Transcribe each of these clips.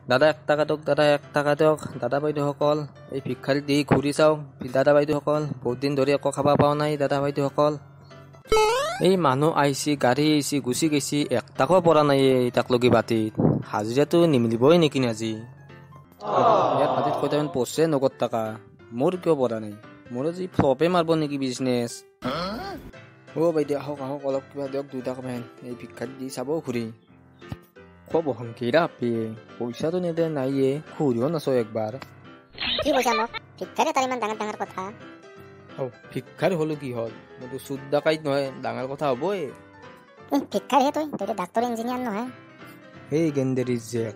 দাদা 1 টাকা দিয়ক, দাদা 1 টাকা দিয়ক। দাদা বাইদেউসকল, এই ভিক্ষাৰী দি ঘূৰি চাওক। দাদা বাইদেউসকল, বহুত দিন ধৰি একো খাব পোৱা নাই দাদা বাইদেউসকল। এই মানুহ আহিছে, গাড়ী আহিছে, গুচি গৈছে, 1 টাকাও পৰা নাই তাক লগি বাতিত। হাজিৰাটো নিমিলিবই নেকি আজি? ইয়াৰ বাতিত কেইটামান পচে নগদ টাকা, মোৰ কিয় পৰা নাই? মোৰ আজি ফ্লপে মাৰিব নেকি বিজনেছ? বাইদেউ আহক আহক, অলপ কিবা দিয়ক, 2 টাকা মান। এই ভিক্ষাৰী দি চাব ঘূৰি। খুব হংকিৰা পেয়ে, পইচাটো নেদে নাইয়ে, ঘূৰিও নাচো একবাৰ। কি কৈছা মোক? ভিক্ষাৰী তাৰ ইমান ডাঙৰ ডাঙৰ কথা? ভিক্ষাৰী হলো কি হ'ল? মইতো চুদ ডাকাইত নহয়, ডাঙৰ কথা হ'বই। ভিক্ষাৰীহে তই ডাক্তৰ ইঞ্জিনিয়াৰ নহয়। এই গেণ্ডেৰী জেক,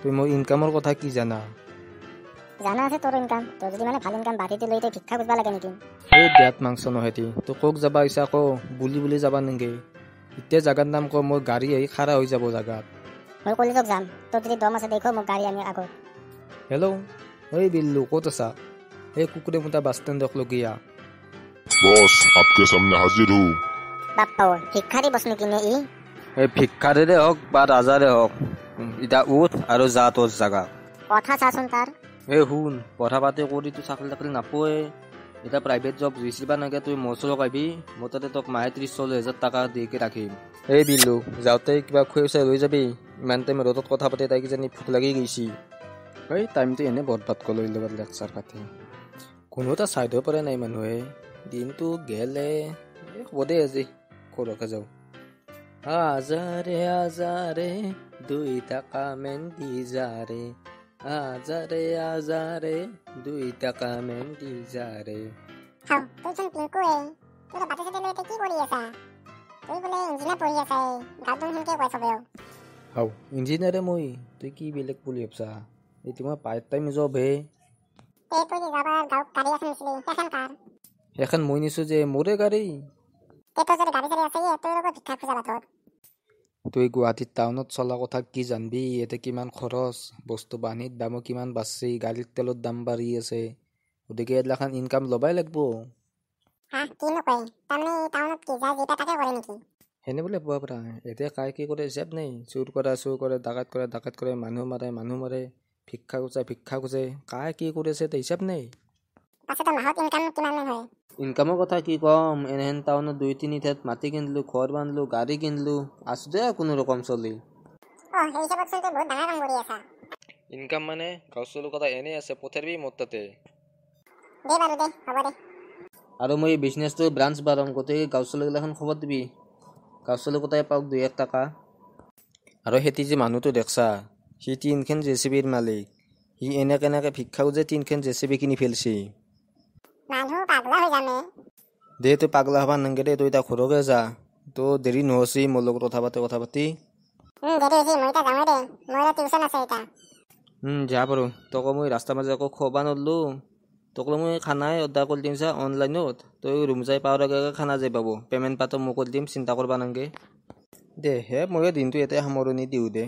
তুই মোৰ ইনকামৰ কথা কি জানা? জানা আছে তোৰ ইনকাম। তোৰ যদি মানে ভাল ইনকাম বাঢ়িতে লৈ তই ভিক্ষা খুজিব লাগে নেকি? এই দেহাত মাংস নহয়তি, তই কক যাবা ইচ্ছা ক, বুলি যাবা নেকি? এতিয়া জাগাৰ নাম ক, মোৰ গাড়ী আহি খাৰা হৈ যাব জাগাত। মই কলেজত যাম, তোৰ যদি দম আছে দেখো মোক গাড়ী আনি আগত। হেল্ল', এই বিল্লু ক'ত আছা? এই কুকুৰে মুটা বাছ ষ্টেণ্ডক লগিয়া। বস, आपके सामने हाजिर हूँ। বাপ্পা ভিক্ষাৰী বস নেকি নে ই? এই ভিক্ষাৰীৰে হওক বা ৰাজাৰে হওক, এতিয়া উঠ আৰু যা তোৰ জাগা। কথা চাচোন তাৰ। এই শুন, পঢ়া পাতি কৰি তোৰ চাকৰি তাকৰি নাপোৱে। এতিয়া প্ৰাইভেট জব ৰিচিবা নাগে, তুই মোৰ ওচৰত আহিবি। মোৰ তাতে তোক মাহে 30-40 হাজাৰ টকা দিকে ৰাখিম। এই বিল্লু, যাওঁতে কিবা খুৱাই চাই লৈ যাবি। ইমান টাইম ৰ'দত কথা পাতি তাই কিজানি ভোক লাগি গৈছি। এই টাইমটো এনেই বৰবাদ কৰি লগত লেকচাৰ পাতি। কোনো এটা চাইডৰ পৰা নাই মানুহে। দিনটো গেলে হ'ব দে, আজি ঘৰকে যাওঁ। আজাৰে আজাৰে 2 টাকা মেন দি যাৰে, আজাৰে আজাৰে 2 টাকা মেন দি যাৰে। তইচোন পিংকুৱে, তোৰ বাটে চাটে লৈ কি কৰি আছা? তই বোলে ইঞ্জিনিয়াৰ পঢ়ি আছা, গাঁৱত শুনকে কৈ চবেও। ইঞ্জিনিয়াৰে মই, তুই কি বেলেগ বুলি ভাবছা? এই তোমাৰ পাৰ্ট টাইম জব হে। তই যাবাৰ গাঁৱত গাড়ী এখন নিছিলি, সেইখন কাৰ? এখন মই নিছো যে, মোৰে গাড়ী। তোৰ যদি গাড়ী চাড়ী আছে, তোৰ লগত ভিক্ষা খোজা বাটত। তুই গুৱাহাটীত টাউনত চলা কথা কি জানবি? ইয়াতে কিমান খৰচ, বস্তু বাহিনীৰ দামো কিমান বাঢ়ছে, গাড়ীৰ তেলৰ দাম বাঢ়ি আছে। গতিকে এইগিলাখান ইনকাম ল'বাই লাগব। কি নকয়? তাৰমানে টাউনত কি যায় যেটা তাকে কৰে নেকি? সেনে বোলে পোৱা পৰা এতিয়া কাই কি কৰে হিচাপ নাই। চুৰ কৰে, ডাকাত কৰে, মানুহ মাৰে, ভিক্ষা খোজে, কাই কি কৰিছে হিচাপ নাই। পাছত মাহত ইনকাম কিমান মান হয়? ইনকামৰ কথা কি কম, এনেহেন টাউনত 2-3 ঠাইত মাটি কিনিলো, ঘৰ বান্ধলো, গাড়ী কিনিলো, আছো দে কোনো ৰকম চলি। সেই হিচাপত চোন তই বহুত ডাঙৰ কাম কৰি আছা। ইনকাম মানে গাঁও চলিৰ কথা এনেই আছে, পঠাৰবি মোৰ তাতে। দে বাৰু দে, হ'ব দে। আৰু মই বিজনেছটো ব্ৰাঞ্চ বাঢ়াম, গতিকে গাঁও চলিগিলাখন খবৰ দিবি। গাঁও চলি কোটাই পাওক 2-1 টাকা। আৰু সেতি যে মানুহটো দেখছা, সি 3খন জেচিবিৰ মালিক। সি এনেকে ভিক্ষা খুজে 3খন জেচিবি কিনি ফেলছি। মানুহ পাগলা হৈ যামে। দে তুই পাগলা হবা নাংগে দে, তুই এতিয়া ঘৰকে যা। তো দেৰি নহছি মোৰ লগত কথা পাতি। দেৰি হৈছে, মই এতিয়া যামেই দে। মোৰ এতিয়া টিউচন আছে এতিয়া। যা বাৰু, তোক মই ৰাস্তা মাজে আকৌ খোৱাবা নৰলো। তোক মই খানাই অৰ্ডাৰ কৰি দিম চা অনলাইনত, তই ৰুম যাই পাৱাৰ আগে খানা যাই পাব। পে'মেণ্ট পাতো মই কৰি দিম, চিন্তা কৰবা নাংগে। দে হে, মই দিনটো ইয়াতে সামৰণি দিওঁ দে।